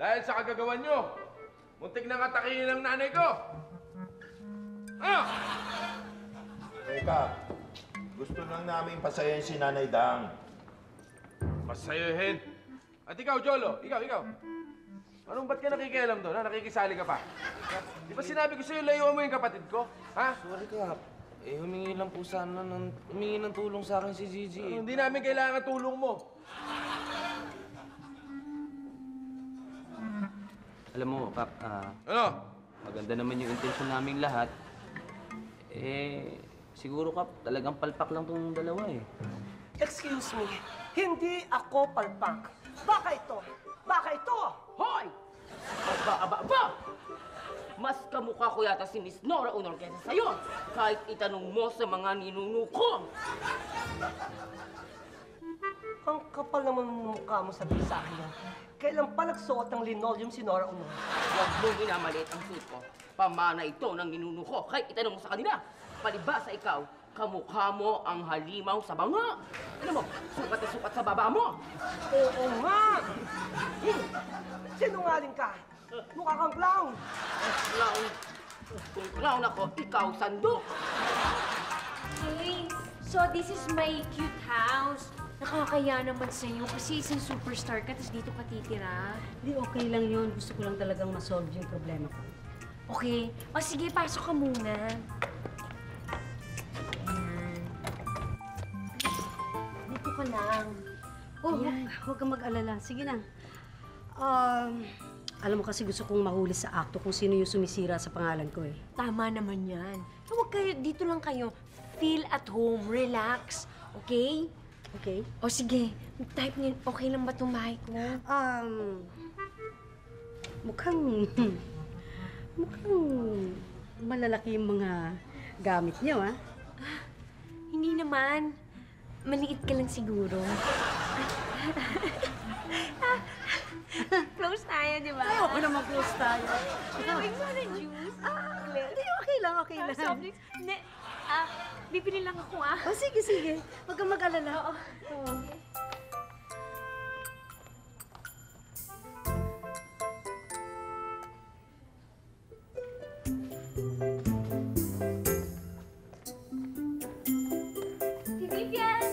Dahil sa kagagawan nyo, muntik na ngatakihin ang nanay ko. Ah! Teka, gusto lang namin pasayahin si Nanay Dang. Pasayahin. At ikaw, Jolo, ikaw. Anong ba't ka nakikialam doon, ha? Nakikisali ka pa? Di ba sinabi ko sa'yo, layuan mo yung kapatid ko? Ha? Sorry, Kap. Humingi lang po sana humingi ng tulong sa akin si Gigi. Hindi namin kailangan tulong mo. Alam mo, Kap, Ano? maganda naman yung intensyon naming lahat. Siguro, Kap, talagang palpak lang tong dalawa eh. Excuse me, hindi ako palpak. Baka ito! Hoy! Aba! Mas kamukha ko yata si Miss Nora Honor kaysa sa'yo. Kahit itanong mo sa mga ninuno ko. Ang kapal naman ng mukha mo sabihin sa akin yan. Kailan pa nagsuot ng linoleum si Nora Honor? Huwag mong minamaliit ang suit ko. Pamana ito ng ninuno ko. Kahit itanong mo sa kanila. Palibasa ikaw, kamukha mo ang halimaw sa banga. Alam mo, sukat na sukat sa baba mo. Oo nga! Sinungaling ka! Mukha kang clown! Clown. Kung clown ako, ikaw sandok. Hey, so this is my cute house. Nakakaya naman sa'yo kasi isang superstar ka, tapos dito ka titira. Hindi, okay lang yun. Gusto ko lang talagang masolve yung problema ko. Okay. O sige, pasok ka muna. Ayan. Dito ka lang. Oh, huwag kang mag-alala. Sige na. Alam mo kasi gusto kong mahuli sa akto kung sino yung sumisira sa pangalan ko eh. Tama naman yan. Huwag kayo, dito lang kayo. Feel at home, relax. Okay? Okay? O sige, type niyo, okay lang ba itong bahay ko? Mukhang malalaki yung mga gamit niyo, ah. Hindi naman. Maliit ka lang siguro. Close tayo, di ba? Ayoko na mag-close tayo. Wait, mo na juice? Hindi, okay lang. Soft drinks? Hindi. Bibili lang ako, Oh, sige. Huwag kang mag-alala. Oo. Vivian!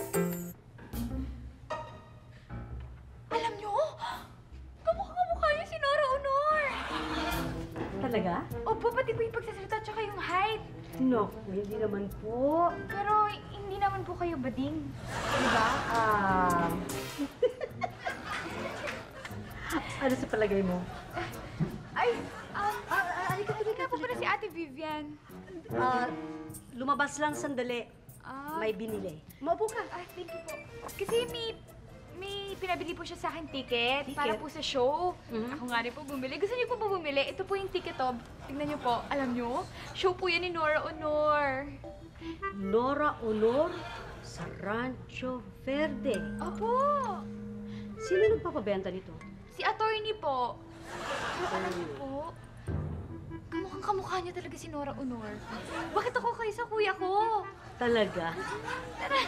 Alam nyo? Kamukha niyo si Nora Honor! Talaga? Opo, pati po yung pagsasalita tsaka yung height. No, hindi naman po. Pero hindi naman po kayo bading. Di ba? Ano sa palagay mo? Hindi ka po pala si Ate Vivian. Lumabas lang sandali. May binili. Maupo ka. Thank you po. Kasi may pinabili po siya sa akin ticket para po sa show. Ako nga rin po bumili. Gusto niyo po ba bumili? Ito po yung ticket, oh. Tignan niyo po. Alam niyo, show po yan ni Nora Honor. Nora Honor sa Rancho Verde. Opo! Sino nagpapabenta nito? Si attorney po. Pero alam niyo po, kamukha niya talaga si Nora Honor. Bakit ako kayo sa kuya ko? Talaga? Tara!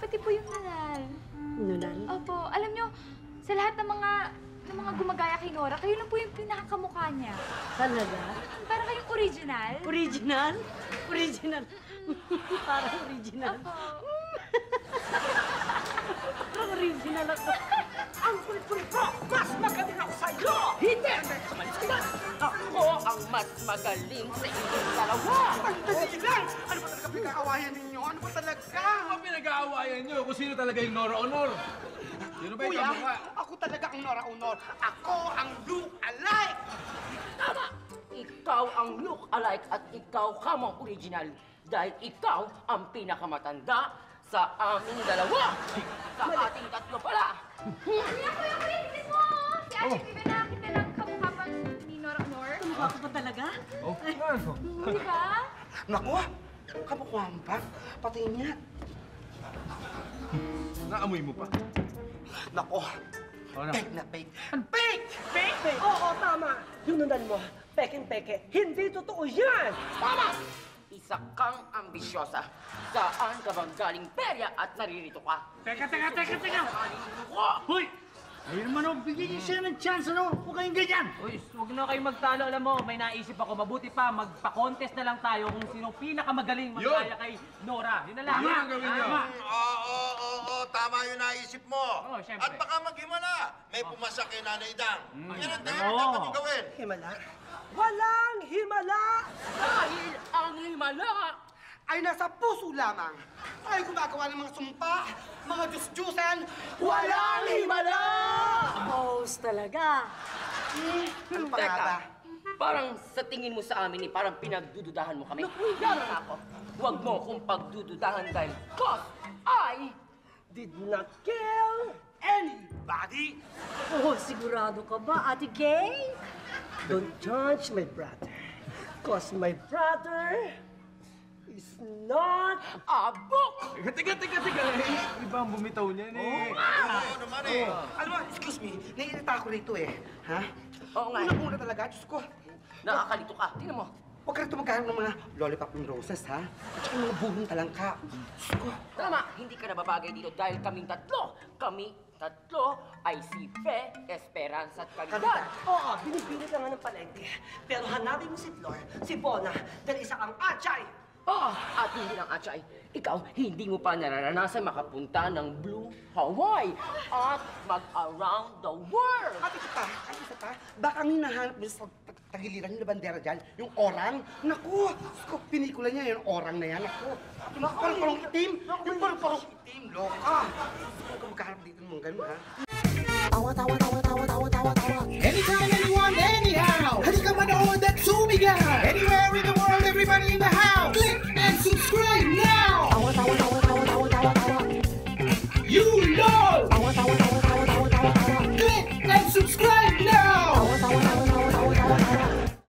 Pati po yung nunal. Nunal? Opo. Alam nyo, sa lahat ng mga gumagaya kay Nora, kayo lang po yung pinakakamukha niya. Talaga? Parang kayong original. Original? Original. Parang original. Opo. Parang original ako. Ang kulit-kulit ko! Mas magaling ako sa'yo! Hindi! Umalis ka na! Ako ang mas magaling sa inyong dalawa! Ang dali lang! Ano ba talaga pinag-aawayan ninyo? Ano ba talaga? Ano ba pinag-aawayan nyo kung sino talaga yung Nora Honor? Sino ba yung Kuya, kamukha? ako talaga ang Nora Honor. Ako ang look alike! Tama! Ikaw ang look-alike at ikaw kamang original. Dahil ikaw ang pinakamatanda sa aming dalawa. Sa ating tatlo pala. Kuya, tignan mo! Si Ate Vivian nakakita ng kamukha pa ni Nora Honor. Kamukha ko pa talaga? Oh, ano? Di ba? Naku, kamukha mo pa. Pati niya. Naamoy mo pa. Naku, Ano? fake na fake. Fake! Fake! Oo, tama. Yung nunal mo, peke-peke. Hindi totoo yan! Tama! Isa kang ambisyosa. Saan ka bang galing perya at naririto ka? Teka! Ko! Hoy! Ayun naman, oh, bigyan niyo siya ng chance, ano? Huwag kayong ganyan! Uy, huwag na kayong magtalo. Alam mo, may naisip ako. Mabuti pa, magpa-contest na lang tayo kung sino pinakamagaling magkaya kay Nora. Yun na lang. Yun ang gawin niyo. Oo, tama yung naisip mo. Oo, syempre. At baka maghimala. May pumasa kay Nanay Dang. Yan ang Oo. dapat yung gawin. Himala? Walang himala! Dahil ang himala Ay nasa puso lamang. Ay gumagawa ng mga sumpa, mga Diyos-Diyosan, walang himala! Boss talaga. Ano pa nga Teka, ba? parang sa tingin mo sa amin, parang pinagdududahan mo kami. Yan na ako. Huwag mo kong pagdududahan dahil cause I Did not kill anybody. Oh, sigurado ka ba, Ate Kay? Don't judge my brother. Cause my brother is not a book! Teka. Iba ang bumitaw niyan eh. Oo naman eh. Alam mo, excuse me, naiirita ako rito eh. Ha? Oo nga. Una-una talaga, Diyos ko. Nakakalito ka. Tingnan mo. Huwag ka rito magkaroon ng mga lollipop and roses, ha? At saka mga buhong talangka. Diyos ko. Tama, hindi ka nababagay dito dahil kaming tatlo. Kami tatlo ay si Fe, Esperanza at Caridad. Oo, binibilit lang nga ng palengke. Pero hanapin mo si Flor, si Bona, dahil isa kang atchay. Oo, at hindi lang Achay, ikaw hindi mo pa nararanasan makapunta ng Blue Hawaii at mag-around the world. At isa pa, baka ang hinahanap mo sa tagiliran yung bandera dyan, yung orang. Naku, Diyos ko, pinikula niya yung orang na yan. Naku, yung parang itim, yung parang itim, loka. Huwag ka magkaharap dito ng mga ganun, ha? Anytime, anyone, anyhow! Halika manood at sumigaw! Anywhere in the world, everybody in the house! Click and subscribe now!